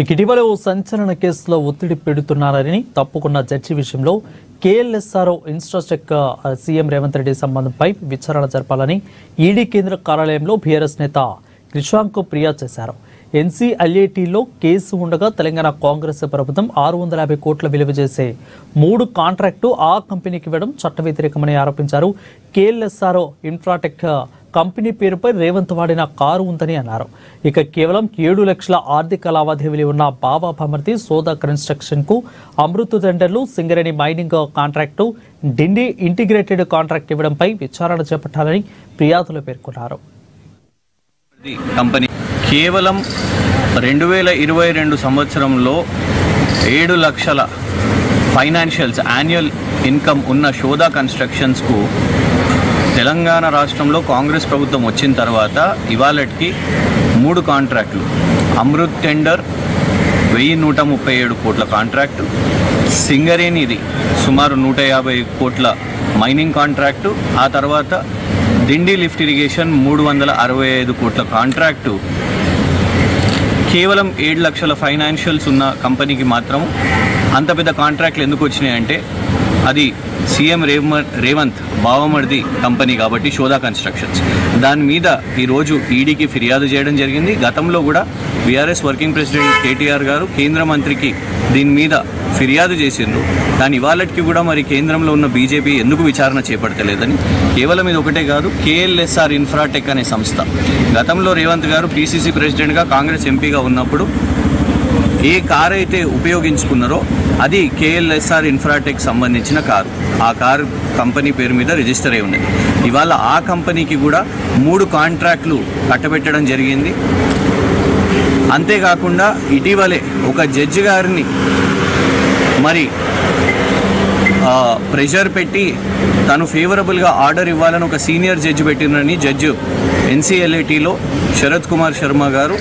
ఇటీవల ఓ సంచలన కేసులో ఒత్తిడి పెడుతున్నారని తప్పుకున్న జడ్జి విషయంలో కేఎల్ఎస్ఆర్ఓ ఇన్స్ట్రాటెక్ సీఎం రేవంత్ రెడ్డి సంబంధంపై విచారణ జరపాలని ఈడీ కేంద్ర కార్యాలయంలో బీఆర్ఎస్ నేత క్రిషాంక్ ఫిర్యాదు చేశారు. ఎన్సీఎల్ఏటీలో కేసు ఉండగా తెలంగాణ కాంగ్రెస్ ప్రభుత్వం 650 కోట్ల విలువ చేసే 3 కాంట్రాక్టు ఆ కంపెనీకి ఇవ్వడం చట్ట వ్యతిరేకమని ఆరోపించారు. కేఎల్ఎస్ఆర్ఓ ఇన్ఫ్రాటెక్ కంపెనీ పేరుపై రేవంత్ వాడిన కారు ఉందని అన్నారు. ఇక కేవలం 7 లక్షల ఆర్థిక లావాదేవీలు ఉన్న బాబా భమర్తి సోదా కన్స్ట్రక్షన్ కు అమృత్ టెండర్లు, సింగరేణి మైనింగ్ కాంట్రాక్టు, డిండి ఇంటిగ్రేటెడ్ కాంట్రాక్ట్ ఇవ్వడంపై విచారణ చేపట్టాలని ఫిర్యాదులో పేర్కొన్నారు. కంపెనీ కేవలం 2022 సంవత్సరంలో 7 లక్షల ఫైనాన్షియల్స్ యాన్యువల్ ఇన్కమ్ ఉన్న శోధా కన్స్ట్రక్షన్స్కు తెలంగాణ రాష్ట్రంలో కాంగ్రెస్ ప్రభుత్వం వచ్చిన తర్వాత ఇవాళకి 3 కాంట్రాక్టులు, అమృత్ టెండర్ 1137 కోట్ల కాంట్రాక్టు, సింగరేణిది సుమారు 150 కోట్ల మైనింగ్ కాంట్రాక్టు, ఆ తర్వాత డిండి లిఫ్ట్ ఇరిగేషన్ 365 కోట్ల కాంట్రాక్టు కేవలం 7 లక్షల ఫైనాన్షియల్స్ ఉన్న కంపెనీకి మాత్రం అంత పెద్ద కాంట్రాక్ట్లు ఎందుకు వచ్చినాయంటే అది సీఎం రేవంత్ బావమర్ది కంపెనీ కాబట్టి శోధా కన్స్ట్రక్షన్స్. దాని మీద ఈరోజు ఈడీకి ఫిర్యాదు చేయడం జరిగింది. గతంలో కూడా బీఆర్ఎస్ వర్కింగ్ ప్రెసిడెంట్ కేటీఆర్ గారు కేంద్ర మంత్రికి దీని మీద ఫిర్యాదు చేసిండ్రు. కానీ ఇవాళకి కూడా మరి కేంద్రంలో ఉన్న బీజేపీ ఎందుకు విచారణ చేపడతలేదని, కేవలం ఇది ఒకటే కాదు, కేఎల్ఎస్ఆర్ ఇన్ఫ్రాటెక్ అనే సంస్థ గతంలో రేవంత్ గారు పీసీసీ ప్రెసిడెంట్గా కాంగ్రెస్ ఎంపీగా ఉన్నప్పుడు ఏ కారు అయితే ఉపయోగించుకున్నారో అది కేఎల్ఎస్ఆర్ ఇన్ఫ్రాటెక్ సంబంధించిన కారు. ఆ కారు కంపెనీ పేరు మీద రిజిస్టర్ అయి ఉన్నది. ఇవాళ ఆ కంపెనీకి కూడా 3 కాంట్రాక్టులు కట్టబెట్టడం జరిగింది. అంతేకాకుండా ఇటీవలే ఒక జడ్జి గారిని మరి ప్రెషర్ పెట్టి తను ఫేవరబుల్గా ఆర్డర్ ఇవ్వాలని ఒక సీనియర్ జడ్జి పెట్టినని జడ్జి ఎన్సీఎల్ఏటీలో శరత్ కుమార్ శర్మ గారు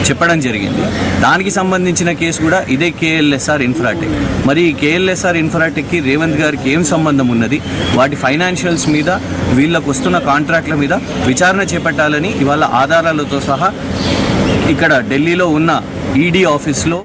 చెప్పడం జరిగింది. దానికి సంబంధించిన కేసు కూడా ఇదే కేఎల్ఎస్ఆర్ ఇన్ఫ్రాటెక్. మరి ఈ కేఎల్ఎస్ఆర్ ఇన్ఫ్రాటెక్కి రేవంత్ గారికి ఏం సంబంధం ఉన్నది, వాటి ఫైనాన్షియల్స్ మీద వీళ్ళకు వస్తున్న కాంట్రాక్ట్ల మీద విచారణ చేపట్టాలని ఇవాళ ఆధారాలతో సహా ఇక్కడ ఢిల్లీలో ఉన్న ఈడీ ఆఫీస్లో